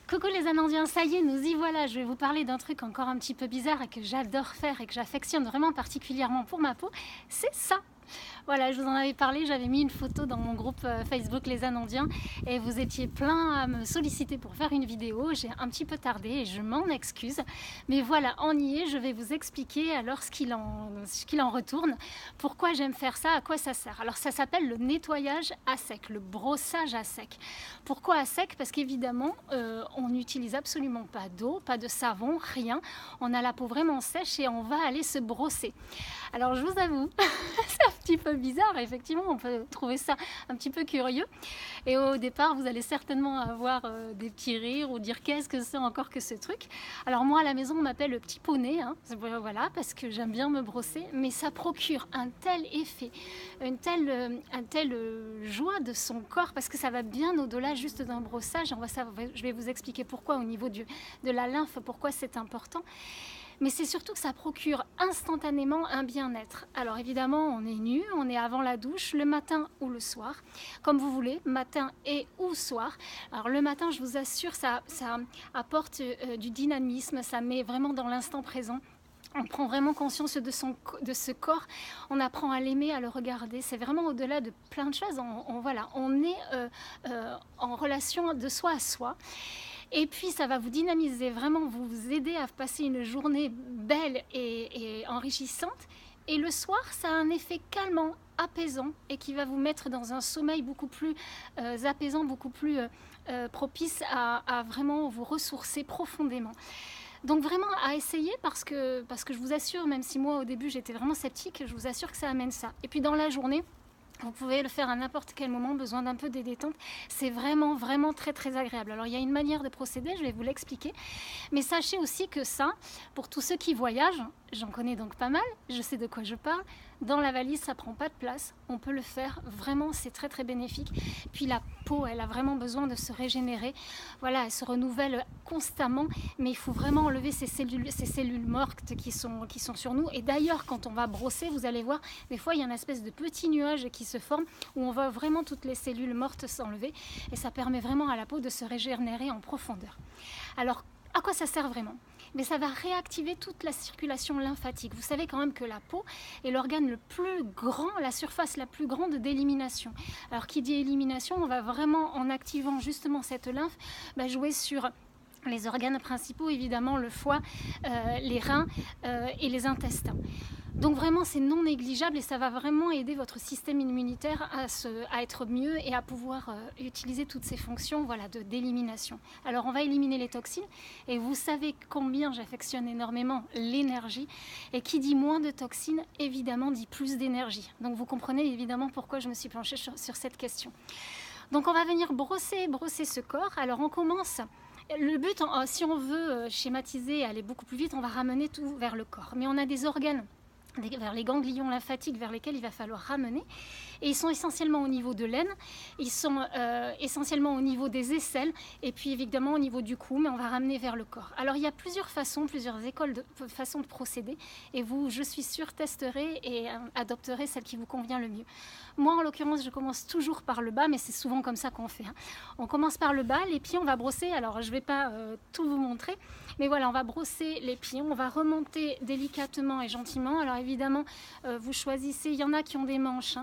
Coucou les Amandiens, ça y est, nous y voilà. Je vais vous parler d'un truc encore un petit peu bizarre et que j'adore faire et que j'affectionne vraiment particulièrement pour ma peau. C'est ça. Voilà, je vous en avais parlé, j'avais mis une photo dans mon groupe Facebook Les Anandiens et vous étiez plein à me solliciter pour faire une vidéo. J'ai un petit peu tardé et je m'en excuse. Mais voilà, on y est, je vais vous expliquer alors ce qu'il en retourne, pourquoi j'aime faire ça, à quoi ça sert. Alors ça s'appelle le nettoyage à sec, le brossage à sec. Pourquoi à sec? Parce qu'évidemment, on n'utilise absolument pas d'eau, pas de savon, rien. On a la peau vraiment sèche et on va aller se brosser. Alors je vous avoue, c'est un petit peu bizarre, effectivement, on peut trouver ça un petit peu curieux. Et au départ, vous allez certainement avoir des petits rires ou dire qu'est-ce que c'est encore que ce truc. Alors moi, à la maison, on m'appelle le petit poney, hein, voilà, parce que j'aime bien me brosser, mais ça procure un tel effet, une telle joie de son corps, parce que ça va bien au-delà juste d'un brossage. Je vais vous expliquer pourquoi au niveau de la lymphe, pourquoi c'est important. Mais c'est surtout que ça procure instantanément un bien-être. Alors évidemment, on est nu, on est avant la douche, le matin ou le soir, comme vous voulez, matin et ou soir. Alors le matin, je vous assure, ça apporte du dynamisme, ça met vraiment dans l'instant présent. On prend vraiment conscience de ce corps, on apprend à l'aimer, à le regarder. C'est vraiment au-delà de plein de choses. On est en relation de soi à soi. Et puis ça va vous dynamiser, vraiment vous aider à passer une journée belle et enrichissante. Et le soir, ça a un effet calmant, apaisant et qui va vous mettre dans un sommeil beaucoup plus apaisant, beaucoup plus propice à vraiment vous ressourcer profondément. Donc vraiment à essayer parce que je vous assure, même si moi au début j'étais vraiment sceptique, je vous assure que ça amène ça. Et puis dans la journée, vous pouvez le faire à n'importe quel moment, besoin d'un peu de détente. C'est vraiment très très agréable. Alors il y a une manière de procéder, je vais vous l'expliquer. Mais sachez aussi que ça, pour tous ceux qui voyagent, j'en connais donc pas mal, je sais de quoi je parle. Dans la valise, ça prend pas de place. On peut le faire, vraiment, c'est très très bénéfique. Puis la peau, elle a vraiment besoin de se régénérer. Voilà, elle se renouvelle constamment, mais il faut vraiment enlever ces cellules mortes qui sont sur nous. Et d'ailleurs, quand on va brosser, vous allez voir, des fois, il y a une espèce de petit nuage qui se forme où on voit vraiment toutes les cellules mortes s'enlever. Et ça permet vraiment à la peau de se régénérer en profondeur. Alors, à quoi ça sert vraiment? Mais ça va réactiver toute la circulation lymphatique. Vous savez quand même que la peau est l'organe le plus grand, la surface la plus grande d'élimination. Alors qui dit élimination, on va vraiment, en activant justement cette lymphe, jouer sur les organes principaux, évidemment le foie, les reins et les intestins. Donc vraiment c'est non négligeable et ça va vraiment aider votre système immunitaire à être mieux et à pouvoir utiliser toutes ces fonctions d'élimination. Alors on va éliminer les toxines et vous savez combien j'affectionne énormément l'énergie et qui dit moins de toxines évidemment dit plus d'énergie. Donc vous comprenez évidemment pourquoi je me suis penchée sur cette question. Donc on va venir brosser ce corps. Alors on commence. Le but, si on veut schématiser et aller beaucoup plus vite, on va ramener tout vers le corps. Mais on a des organes vers les ganglions lymphatiques vers lesquels il va falloir ramener. Et ils sont essentiellement au niveau de l'aine, ils sont essentiellement au niveau des aisselles et puis évidemment au niveau du cou, mais on va ramener vers le corps. Alors il y a plusieurs écoles de façons de procéder et vous, je suis sûre, testerez et adopterez celle qui vous convient le mieux. Moi en l'occurrence, je commence toujours par le bas, mais c'est souvent comme ça qu'on fait. On commence par le bas, les pieds on va brosser, alors je ne vais pas tout vous montrer, mais voilà, on va brosser les pieds, on va remonter délicatement et gentiment. Alors évidemment, vous choisissez, il y en a qui ont des manches,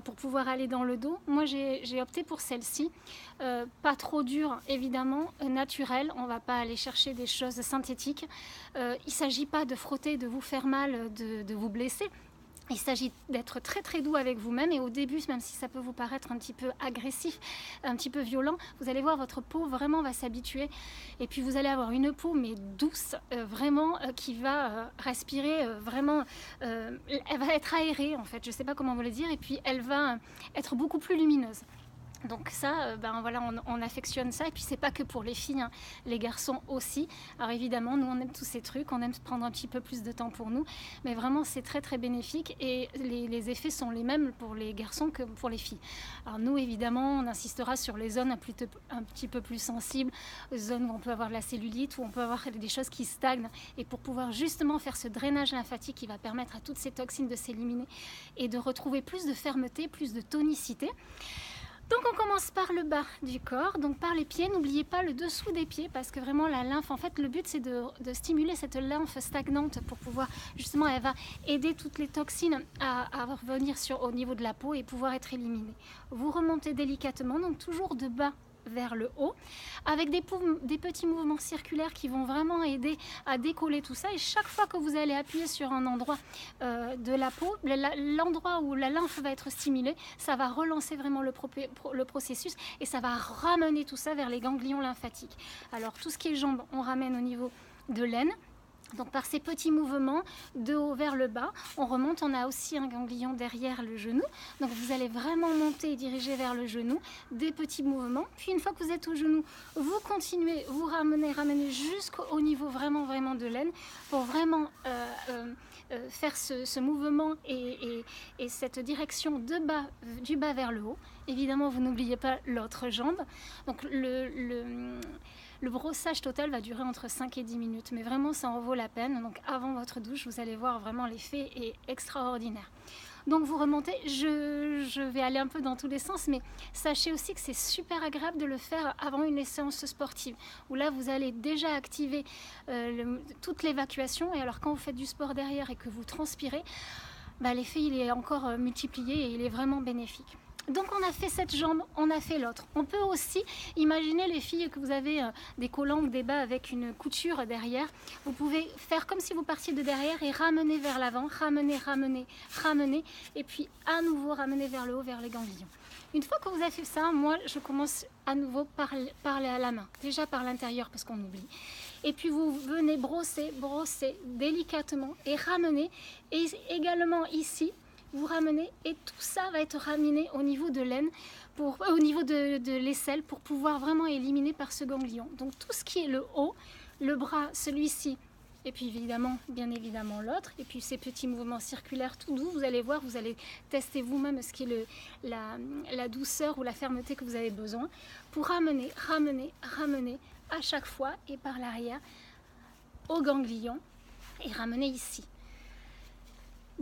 pour pouvoir aller dans le dos. Moi j'ai opté pour celle-ci, pas trop dure évidemment, naturelle, on va pas aller chercher des choses synthétiques. Il ne s'agit pas de frotter, de vous faire mal, de vous blesser. Il s'agit d'être très très doux avec vous-même et au début, même si ça peut vous paraître un petit peu agressif, un petit peu violent, vous allez voir votre peau vraiment va s'habituer et puis vous allez avoir une peau mais douce, vraiment qui va respirer, vraiment, elle va être aérée en fait, je ne sais pas comment vous le dire, et puis elle va être beaucoup plus lumineuse. Donc ça, voilà, on affectionne ça et puis c'est pas que pour les filles, hein, les garçons aussi. Alors évidemment, nous on aime tous ces trucs, on aime prendre un petit peu plus de temps pour nous, mais vraiment c'est très très bénéfique et les effets sont les mêmes pour les garçons que pour les filles. Alors nous évidemment, on insistera sur les zones un petit peu plus sensibles, zones où on peut avoir de la cellulite, où on peut avoir des choses qui stagnent et pour pouvoir justement faire ce drainage lymphatique qui va permettre à toutes ces toxines de s'éliminer et de retrouver plus de fermeté, plus de tonicité. Donc on commence par le bas du corps, donc par les pieds. N'oubliez pas le dessous des pieds parce que vraiment la lymphe, en fait le but c'est de stimuler cette lymphe stagnante pour pouvoir, justement elle va aider toutes les toxines à revenir au niveau de la peau et pouvoir être éliminées. Vous remontez délicatement, donc toujours de bas vers le haut, avec des petits mouvements circulaires qui vont vraiment aider à décoller tout ça. Et chaque fois que vous allez appuyer sur un endroit de la peau, l'endroit où la lymphe va être stimulée, ça va relancer vraiment le processus et ça va ramener tout ça vers les ganglions lymphatiques. Alors tout ce qui est jambes, on ramène au niveau de l'aine. Donc par ces petits mouvements de haut vers le bas, on remonte, on a aussi un ganglion derrière le genou. Donc vous allez vraiment monter et diriger vers le genou, des petits mouvements. Puis une fois que vous êtes au genou, vous continuez, vous ramenez jusqu'au niveau vraiment de l'aine pour vraiment faire ce mouvement et cette direction du bas vers le haut. Évidemment, vous n'oubliez pas l'autre jambe. Donc le brossage total va durer entre 5 et 10 minutes, mais vraiment ça en vaut la peine. Donc avant votre douche, vous allez voir vraiment l'effet est extraordinaire. Donc vous remontez, je vais aller un peu dans tous les sens, mais sachez aussi que c'est super agréable de le faire avant une séance sportive, où là vous allez déjà activer toute l'évacuation, et alors quand vous faites du sport derrière et que vous transpirez, l'effet il est encore multiplié et il est vraiment bénéfique. Donc on a fait cette jambe, on a fait l'autre. On peut aussi imaginer les filles que vous avez des collants ou des bas avec une couture derrière. Vous pouvez faire comme si vous partiez de derrière et ramener vers l'avant, ramener, et puis à nouveau ramener vers le haut, vers les ganglions. Une fois que vous avez fait ça, moi je commence à nouveau par la main, déjà par l'intérieur parce qu'on oublie. Et puis vous venez brosser délicatement et ramener, et également ici, vous ramenez et tout ça va être ramené au niveau de l'aine, au niveau de l'aisselle pour pouvoir vraiment éliminer par ce ganglion. Donc tout ce qui est le haut, le bras, celui-ci, et puis bien évidemment l'autre, et puis ces petits mouvements circulaires tout doux, vous allez voir, vous allez tester vous-même ce qui est la douceur ou la fermeté que vous avez besoin pour ramener à chaque fois et par l'arrière au ganglion et ramener ici.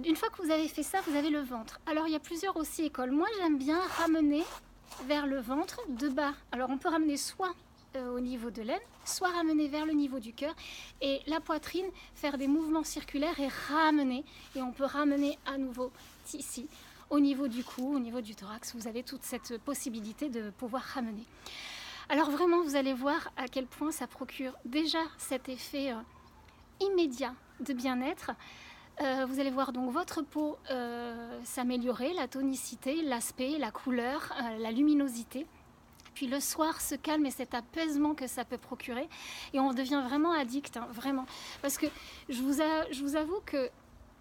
Une fois que vous avez fait ça, vous avez le ventre. Alors il y a plusieurs aussi écoles. Moi j'aime bien ramener vers le ventre de bas. Alors on peut ramener soit au niveau de l'aine, soit ramener vers le niveau du cœur et la poitrine, faire des mouvements circulaires et ramener. Et on peut ramener à nouveau ici, au niveau du cou, au niveau du thorax. Vous avez toute cette possibilité de pouvoir ramener. Alors vraiment, vous allez voir à quel point ça procure déjà cet effet immédiat de bien-être. Vous allez voir donc votre peau s'améliorer, la tonicité, l'aspect, la couleur, la luminosité. Puis le soir se calme et cet apaisement que ça peut procurer. Et on devient vraiment addict, vraiment. Parce que je vous avoue que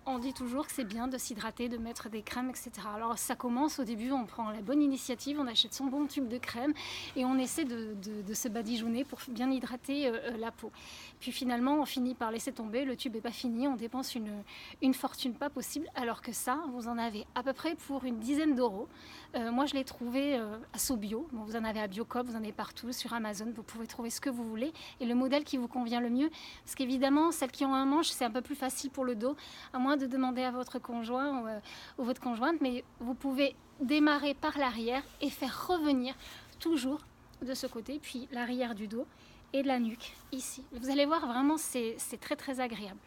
on dit toujours que c'est bien de s'hydrater, de mettre des crèmes, etc. Alors ça commence au début, on prend la bonne initiative, on achète son bon tube de crème et on essaie de se badigeonner pour bien hydrater la peau. Puis finalement, on finit par laisser tomber, le tube n'est pas fini, on dépense une fortune pas possible, alors que ça, vous en avez à peu près pour une dizaine d'euros. Moi, je l'ai trouvé à Sobio. Bon, vous en avez à Biocop, vous en avez partout, sur Amazon, vous pouvez trouver ce que vous voulez et le modèle qui vous convient le mieux. Parce qu'évidemment, celles qui ont un manche, c'est un peu plus facile pour le dos, à moins de demander à votre conjoint ou votre conjointe, mais vous pouvez démarrer par l'arrière et faire revenir toujours de ce côté, puis l'arrière du dos et de la nuque, ici. Vous allez voir, vraiment, c'est très très agréable.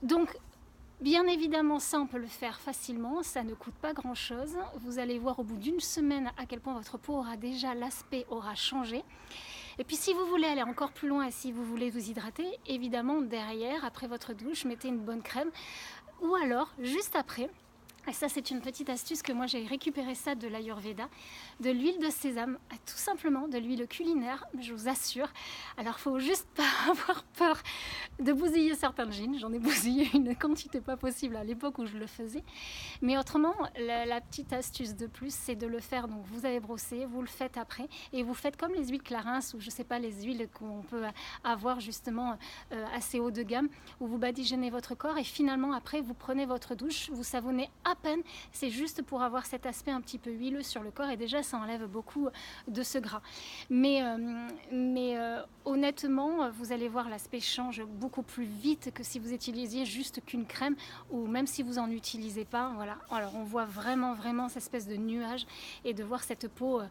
Donc, bien évidemment, ça, on peut le faire facilement, ça ne coûte pas grand-chose. Vous allez voir au bout d'une semaine à quel point votre peau aura déjà, l'aspect aura changé. Et puis si vous voulez aller encore plus loin et si vous voulez vous hydrater, évidemment, derrière, après votre douche, mettez une bonne crème. Ou alors, juste après, et ça c'est une petite astuce que moi j'ai récupéré ça de l'Ayurveda, de l'huile de sésame, tout simplement de l'huile culinaire, je vous assure. Alors il faut juste pas avoir peur de bousiller certains jeans, j'en ai bousillé une quantité pas possible à l'époque où je le faisais. Mais autrement, la petite astuce de plus, c'est de le faire, donc vous avez brossé, vous le faites après, et vous faites comme les huiles Clarins ou je sais pas, les huiles qu'on peut avoir justement assez haut de gamme, où vous badigeonnez votre corps et finalement après vous prenez votre douche, vous savonnez à peine, c'est juste pour avoir cet aspect un petit peu huileux sur le corps et déjà ça enlève beaucoup de ce gras. Mais honnêtement, vous allez voir, l'aspect change beaucoup plus vite que si vous utilisiez juste qu'une crème ou même si vous en utilisez pas. Voilà. Alors on voit vraiment, vraiment cette espèce de nuage et de voir cette peau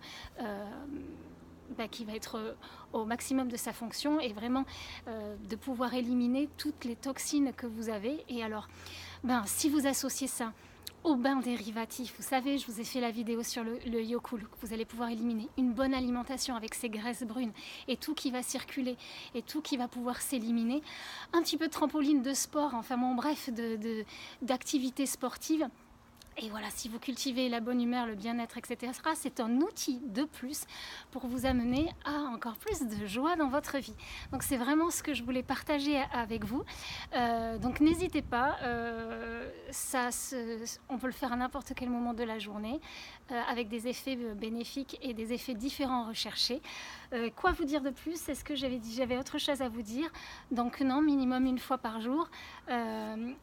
qui va être au maximum de sa fonction et vraiment de pouvoir éliminer toutes les toxines que vous avez. Et alors, si vous associez ça au bain dérivatif, vous savez, je vous ai fait la vidéo sur le Yocool, vous allez pouvoir éliminer une bonne alimentation avec ces graisses brunes et tout qui va circuler et tout qui va pouvoir s'éliminer, un petit peu de trampoline de sport, enfin bon bref, d'activités sportives. Et voilà, si vous cultivez la bonne humeur, le bien-être, etc., c'est un outil de plus pour vous amener à encore plus de joie dans votre vie. Donc c'est vraiment ce que je voulais partager avec vous. Donc n'hésitez pas, on peut le faire à n'importe quel moment de la journée, avec des effets bénéfiques et des effets différents recherchés. Quoi vous dire de plus? Est-ce que j'avais dit, j'avais autre chose à vous dire? Donc non, minimum une fois par jour.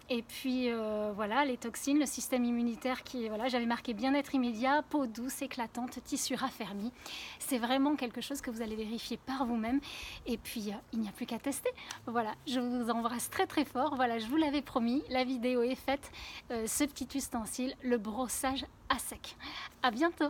Et puis voilà, les toxines, le système immunitaire qui, voilà, j'avais marqué bien-être immédiat, peau douce, éclatante, tissu raffermi. C'est vraiment quelque chose que vous allez vérifier par vous-même. Et puis il n'y a plus qu'à tester. Voilà, je vous embrasse très très fort. Voilà, je vous l'avais promis, la vidéo est faite. Ce petit ustensile, le brossage à sec. À bientôt.